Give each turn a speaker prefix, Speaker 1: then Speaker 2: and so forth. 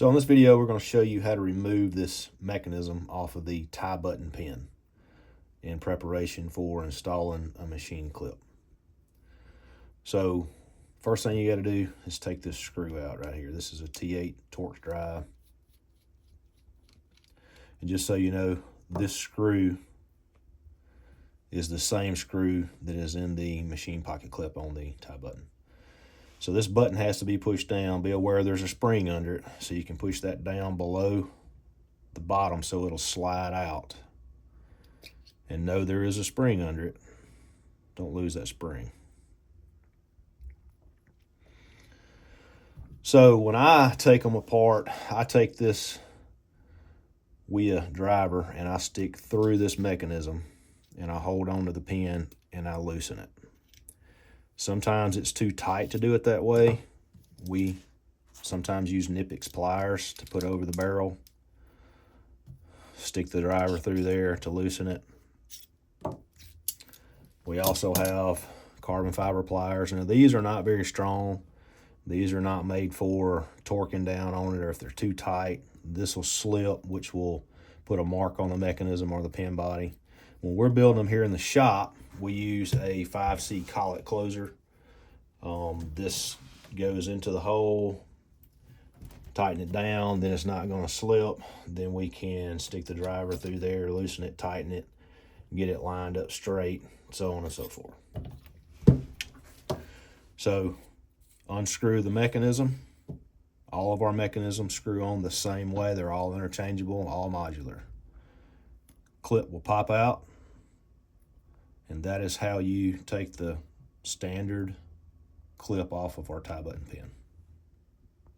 Speaker 1: So in this video, we're going to show you how to remove this mechanism off of the TiButton pin in preparation for installing a machine clip. So first thing you got to do is take this screw out right here. This is a T8 Torx drive. And just so you know, this screw is the same screw that is in the machine pocket clip on the TiButton. So this button has to be pushed down. Be aware there's a spring under it, so you can push that down below the bottom so it'll slide out. And know there is a spring under it. Don't lose that spring. So when I take them apart, I take this wheel driver and I stick through this mechanism and I hold on to the pin and I loosen it. Sometimes it's too tight to do it that way. We sometimes use Nipix pliers to put over the barrel. Stick the driver through there to loosen it. We also have carbon fiber pliers. Now these are not very strong. These are not made for torquing down on it, or if they're too tight, this will slip, which will put a mark on the mechanism or the pin body. When we're building them here in the shop, we use a 5C collet closer. This goes into the hole, tighten it down, then it's not going to slip. Then we can stick the driver through there, loosen it, tighten it, get it lined up straight, so on and so forth. So unscrew the mechanism. All of our mechanisms screw on the same way. They're all interchangeable, all modular. Clip will pop out, and that is how you take the standard clip off of our TiButton pin.